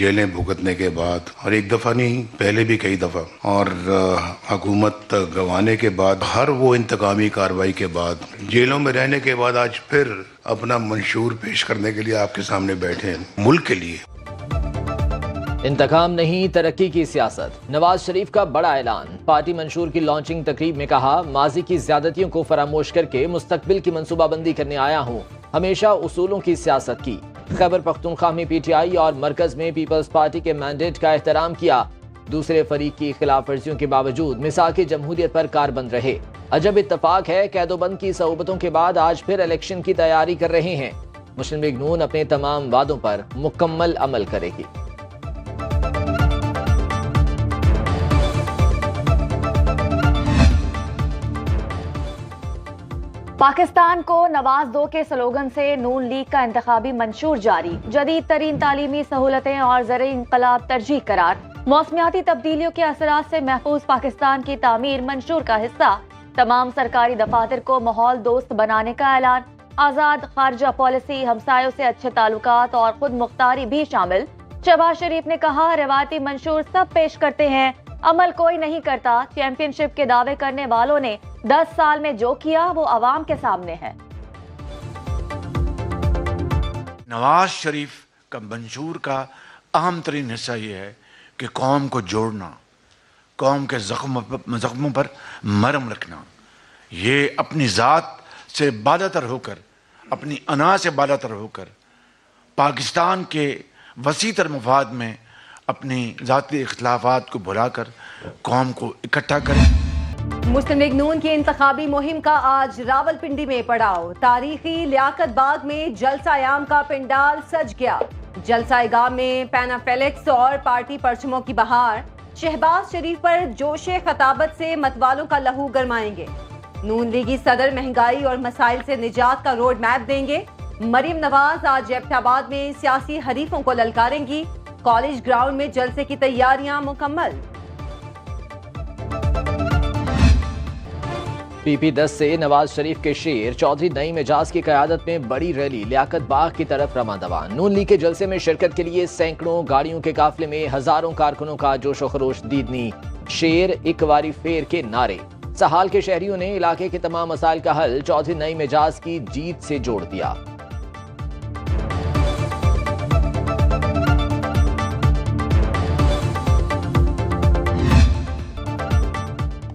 जेलें भुगतने के बाद, और एक दफ़ा नहीं पहले भी कई दफ़ा, और हुकूमत गंवाने के बाद, हर वो इंतकामी कार्रवाई के बाद, जेलों में रहने के बाद आज फिर अपना मंशूर पेश करने के लिए आपके सामने बैठे हैं मुल्क के लिए। इंतकाम नहीं, तरक्की की सियासत। नवाज शरीफ का बड़ा ऐलान। पार्टी मंशूर की लॉन्चिंग तकरीब में कहा, माजी की ज्यादतियों को फरामोश करके मुस्तकबिल की मंसूबाबंदी करने आया हूँ। हमेशा उसूलों की सियासत की। खैबर पख्तूनख्वा में पीटीआई और मरकज में पीपल्स पार्टी के मैंडेट का एहतराम किया। दूसरे फरीक की खिलाफ वर्जियों के बावजूद मिसाक जमहूरियत पर कारबंद रहे। अजब इत्तफाक है, कैदोबंद की सऊबतों के बाद आज फिर इलेक्शन की तैयारी कर रहे हैं। मुस्लिम लीग नून अपने तमाम वादों पर मुकम्मल अमल करेगी। पाकिस्तान को नवाज दो के स्लोगन से नून लीग का इंतखाबी मंशूर जारी। जदीद तरीन तालीमी सहूलतें और ज़र इंकलाब तरजीह करार। मौसमियाती तब्दीलियों के असरात से महफूज पाकिस्तान की तामीर मंशूर का हिस्सा। तमाम सरकारी दफातर को माहौल दोस्त बनाने का ऐलान। आज़ाद खारजा पॉलिसी, हमसायों से अच्छे ताल्लुकात और खुद मुख्तारी भी शामिल। शहबाज शरीफ ने कहा, रिवायती मंशूर सब पेश करते हैं, अमल कोई नहीं करता। चैंपियनशिप के दावे करने वालों ने 10 साल में जो किया वो अवाम के सामने है। नवाज शरीफ का मंशूर का अहम तरीन हिस्सा ये है कि कौम को जोड़ना, कौम के जख्मों पर मरहम रखना। ये अपनी ज़ात से बालातर होकर, अपनी अना से बालातर होकर, पाकिस्तान के वसीतर मफाद में अपनी ज़ाती इख्तिलाफात को भुलाकर कौम को इकट्ठा करें। मुस्लिम लीग नून की इंतखाबी मुहिम का आज रावलपिंडी में पड़ाव। तारीखी लियाकत बाग में जलसा-ए-आम का पंडाल सज गया। जलसा-ए-गाह में पैनाफेलेक्स और पार्टी परचमों की बहार। शहबाज शरीफ पर जोशे खताबत से मतवालों का लहू गरमाएंगे। नून लीगी सदर महंगाई और मसाइल से निजात का रोड मैप देंगे। मरीम नवाज आज एबटाबाद में सियासी हरीफों को ललकारेंगी। कॉलेज ग्राउंड में जलसे की तैयारियां मुकम्मल। PP10 से नवाज शरीफ के शेर चौधरी नईम एजाज की क़यादत में बड़ी रैली लियाकत बाग की तरफ रवाना। नून लीग के जलसे में शिरकत के लिए सैकड़ों गाड़ियों के काफिले में हजारों कारकुनों का जोशो खरोश दीदनी। शेर एक वारी फेर के नारे। सहाल के शहरियों ने इलाके के तमाम मसाइल का हल चौधरी नईम एजाज की जीत से जोड़ दिया।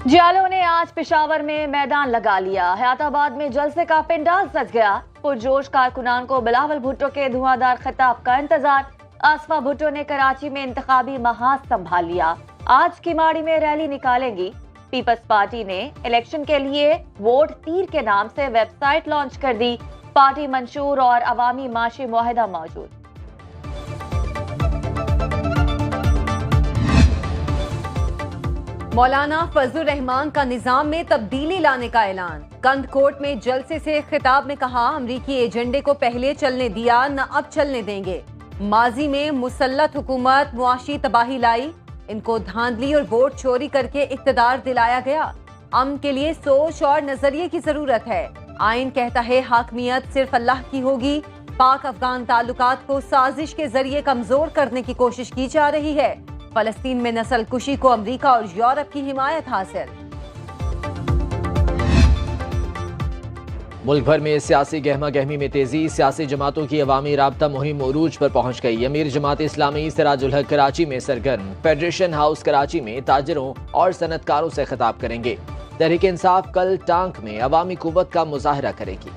जियालों ने आज पेशावर में मैदान लगा लिया। हयाताबाद में जलसे का पंडाल सज गया। पुरजोश कारकुनान को बिलावल भुट्टो के धुआंधार खिताब का इंतजार। आसफा भुट्टो ने कराची में इंतखाबी महाज संभाल लिया। आज किमाड़ी में रैली निकालेंगी। पीपल्स पार्टी ने इलेक्शन के लिए वोट तीर के नाम से वेबसाइट लॉन्च कर दी। पार्टी मंशूर और अवामी माशी मुआहिदा मौजूद। मौलाना फजलुर रहमान का निजाम में तब्दीली लाने का ऐलान। कंद कोर्ट में जलसे से खिताब में कहा, अमरीकी एजेंडे को पहले चलने दिया, न अब चलने देंगे। माजी में मुसल्लत हुकूमत मुआशी तबाही लाई, इनको धांधली और वोट चोरी करके इक्तदार दिलाया गया। अमन के लिए सोच और नजरिए की जरूरत है। आइन कहता है हाकमियत सिर्फ अल्लाह की होगी। पाक अफगान ताल्लुकात को साजिश के जरिए कमजोर करने की कोशिश की जा रही है। फलस्तीन में नस्ल कुशी को अमेरिका और यूरोप की हिमायत हासिल। मुल्क भर में सियासी गहमा गहमी में तेजी। सियासी जमातों की अवामी राबता मुहिम उरूज पर पहुंच गई। अमीर जमात इस्लामी सिराजुल हक कराची में सरगर्म। फेडरेशन हाउस कराची में ताजिरों और सनतकारों से खिताब करेंगे। तहरीक इंसाफ कल टांक में अवामी कुव्वत का मुजाहरा करेगी।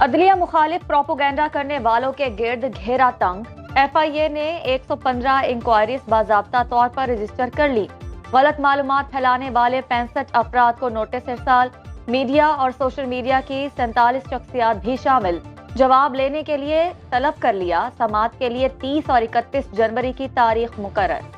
अदलिया मुखालिफ प्रोपोगेंडा करने वालों के गिर्द घेरा तंग। FIA ने 115 इंक्वायरीज बाज़ाब्ता तौर पर रजिस्टर कर ली। गलत मालूमात फैलाने वाले 65 अफराद को नोटिस इरसाल। मीडिया और सोशल मीडिया की 47 शख्सियात भी शामिल। जवाब लेने के लिए तलब कर लिया। समात के लिए 30 और 31 जनवरी की तारीख मुकर्रर।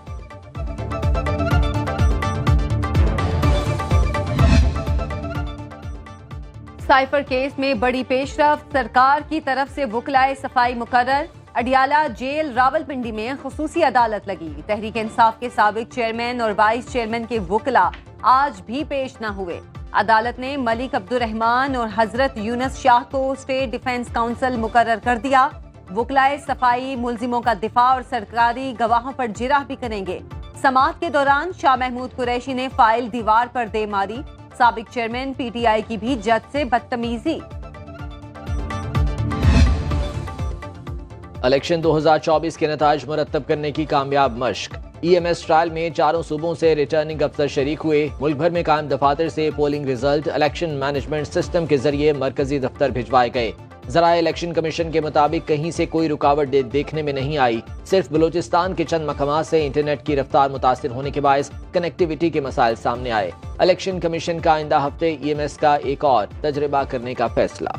साइफर केस में बड़ी पेशरफ्त। सरकार की तरफ से वकलाए सफाई मुकर्रर। अडियाला जेल रावलपिंडी में खुसूसी अदालत लगी। तहरीक इंसाफ के साबिक चेयरमैन और वाइस चेयरमैन के वकला आज भी पेश न हुए। अदालत ने मलिक अब्दुर्रहमान और हजरत यूनुस शाह को स्टेट डिफेंस काउंसिल मुकर्रर कर दिया। वकलाए सफाई मुल्जिमों का दिफा और सरकारी गवाहों पर जिरह भी करेंगे। समाअत के दौरान शाह महमूद कुरैशी ने फाइल दीवार पर दे मारी। साबिक चेयरमैन पीटीआई की भी जज से बदतमीजी। इलेक्शन 2024 के नताज मुरत्तब करने की कामयाब मश्क। ईएमएस ट्रायल में चारों सूबों से रिटर्निंग अफसर शरीक हुए। मुल्क भर में कायम दफातर से polling result election management system के जरिए मरकजी दफ्तर भिजवाए गए। ज़राए इलेक्शन कमीशन के मुताबिक कहीं से कोई रुकावट देखने में नहीं आई। सिर्फ बलूचिस्तान के चंद मकामात से इंटरनेट की रफ्तार मुतासिर होने के बायस कनेक्टिविटी के मसाइल सामने आए। इलेक्शन कमीशन का आइंदा हफ्ते ईएमएस का एक और तजर्बा करने का फैसला।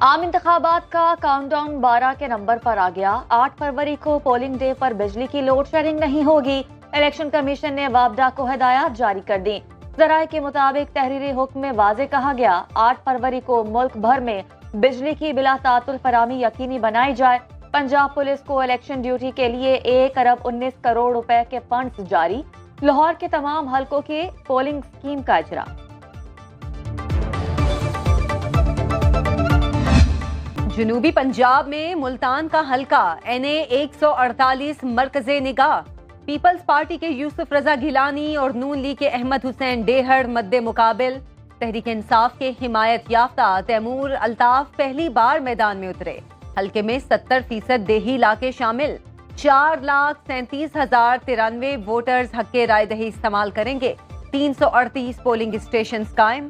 आम इंतखाबात का काउंटडाउन 12 के नंबर पर आ गया। 8 फरवरी को पोलिंग डे पर बिजली की लोड शेडिंग नहीं होगी। इलेक्शन कमीशन ने वापडा को हिदायत जारी कर दी। ज़राए के मुताबिक तहरीरी हुक्म में वाजे कहा गया 8 फरवरी को मुल्क भर में बिजली की बिला तातुल फरामी यकीनी बनाई जाए। पंजाब पुलिस को इलेक्शन ड्यूटी के लिए 1 अरब 19 करोड़ रुपए के फंड्स जारी। लाहौर के तमाम हलकों की पोलिंग स्कीम का इजरा। जनूबी पंजाब में मुल्तान का हलका NA 148 मरकज़े निगाह। पीपल्स पार्टी के यूसुफ रजा गिलानी और नून लीग के अहमद हुसैन डेहड़ मद्दे मुकाबिल। तहरीक इंसाफ के हिमायत याफ्ता तैमूर अल्ताफ पहली बार मैदान में उतरे। हलके में 70% देही इलाके शामिल। 4,37,093 वोटर्स हक्के राय दही इस्तेमाल करेंगे। 338 पोलिंग स्टेशन कायम।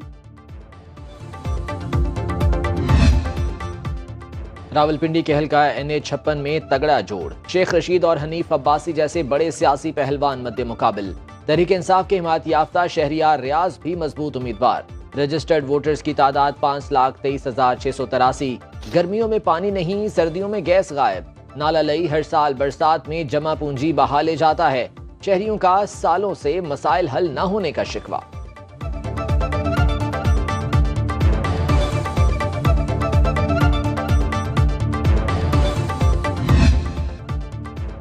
रावलपिंडी के हल्का NA 56 में तगड़ा जोड़। शेख रशीद और हनीफ अब्बासी जैसे बड़े सियासी पहलवान मद्दे मुकाबिल। तहरीक इंसाफ के हिमायत याफ्ता शहरियार रियाज भी मजबूत उम्मीदवार। रजिस्टर्ड वोटर्स की तादाद 5,23,683। गर्मियों में पानी नहीं, सर्दियों में गैस गायब। नाला लई हर साल बरसात में जमा पूंजी बहा ले जाता है। शहरियों का सालों से मसाइल हल न होने का शिकवा।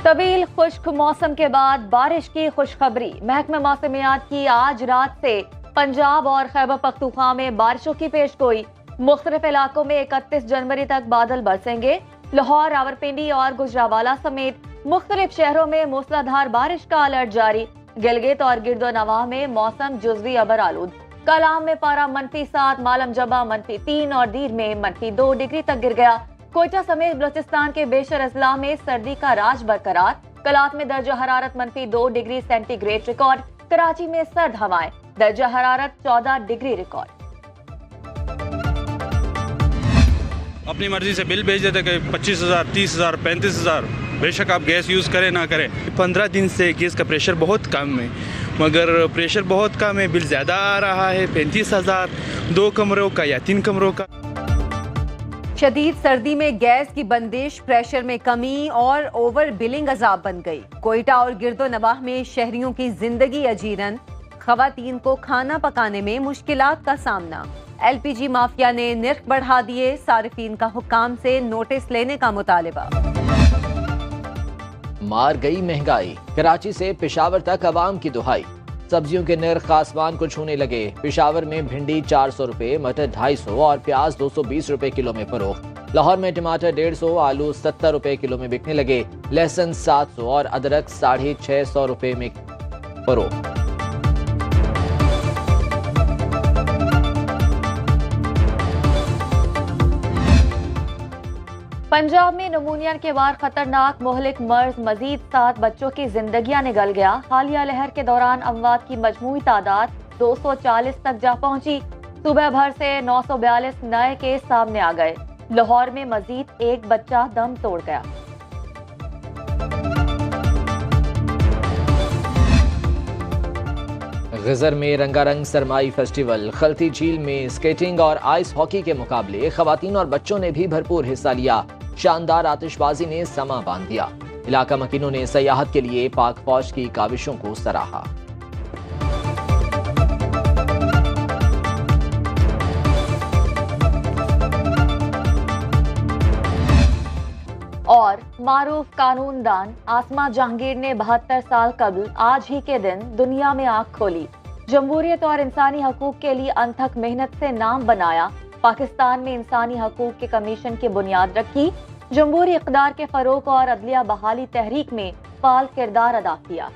तवील खुश्क मौसम के बाद बारिश की खुशखबरी। महकमा मौसमियात की आज रात से पंजाब और खैबर पख्तूनख्वा में बारिशों की पेशगोई। मुख्तलिफ इलाकों में 31 जनवरी तक बादल बरसेंगे। लाहौर, रावलपिंडी और गुजरावाला समेत मुख्तलिफ शहरों में मूसलाधार बारिश का अलर्ट जारी। गिलगित और गिरदोनवाह में मौसम जुज़वी अबर आलूद। कलाम में पारा -7, मालम जबा -3 और दीर में -2 डिग्री तक गिर गया। कोयटा समेत बलूचिस्तान के बेशर अजला में सर्दी का राज बरकरार। कलात में दर्जा हरारत -2 डिग्री सेंटीग्रेड रिकॉर्ड। कराची में सर्द हवाएं, दर्जा हरारत 14 डिग्री रिकॉर्ड। अपनी मर्जी से बिल भेज देते कि 25,000, 30,000, 35,000। बेशक आप गैस यूज़ करें ना करें। 15 दिन से गैस का प्रेशर बहुत कम है, मगर प्रेशर बहुत कम है, बिल ज़्यादा आ रहा है। 35,000 2 कमरों का या 3 कमरों का। शदीद सर्दी में गैस की बंदिश, प्रेशर में कमी और ओवर बिलिंग अजाब बन गई। कोयटा और गिरदोनवाह में शहरियों की जिंदगी अजीरन। खवातीन को खाना पकाने में मुश्किलात का सामना। LPG माफिया ने निर्ख बढ़ा दिए। सारिफीन का हुक्काम से नोटिस लेने का मुतालिबा। मार गई महंगाई। कराची से पेशावर तक अवाम की दुहाई। सब्जियों के नर्ख आसमान को छूने लगे। पेशावर में भिंडी 400 रुपए, मटर 250 और प्याज 220 रुपए किलो में फरोख्त। लाहौर में टमाटर 150, आलू 70 रुपए किलो में बिकने लगे। लहसुन 700 और अदरक 650 रुपए में फरोख्त। पंजाब में नमूनिया के वार खतरनाक मोहलिक मर्ज मजीद 7 बच्चों की जिंदगियां निगल गया। हालिया लहर के दौरान अमवात की मजमूई तादाद 240 तक जा पहुंची। सुबह भर से 942 नए केस सामने आ गए। लाहौर में मजीद एक बच्चा दम तोड़ गया। गजर में रंगारंग सरमाई फेस्टिवल। खलती झील में स्केटिंग और आइस हॉकी के मुकाबले खवातीन और बच्चों ने भी भरपूर हिस्सा लिया। शानदार आतिशबाजी ने समा बांध दिया। इलाका मकीनों ने सयाहत के लिए पाक फौज की काविशों को सराहा। मारूफ कानूनदान आसमा जहांगीर ने 72 साल कबल आज ही के दिन दुनिया में आंख खोली। जमहूरियत और इंसानी हकूक के लिए अनथक मेहनत से नाम बनाया। पाकिस्तान में इंसानी हकूक के कमीशन की बुनियाद रखी। जमहूरी इक़्तिदार के फरोग और अदलिया बहाली तहरीक में फाल किरदार अदा किया।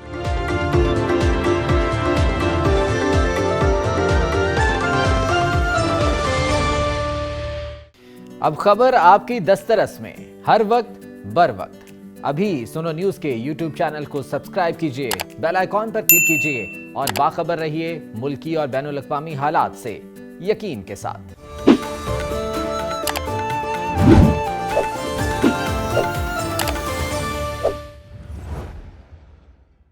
अब खबर आपकी दस्तरस में, हर वक्त बर वक्त। अभी सुनो न्यूज के यूट्यूब चैनल को सब्सक्राइब कीजिए, बेल आइकॉन पर क्लिक कीजिए और बाखबर रहिए मुल्की और बैनुल अक़वामी हालात से यकीन के साथ।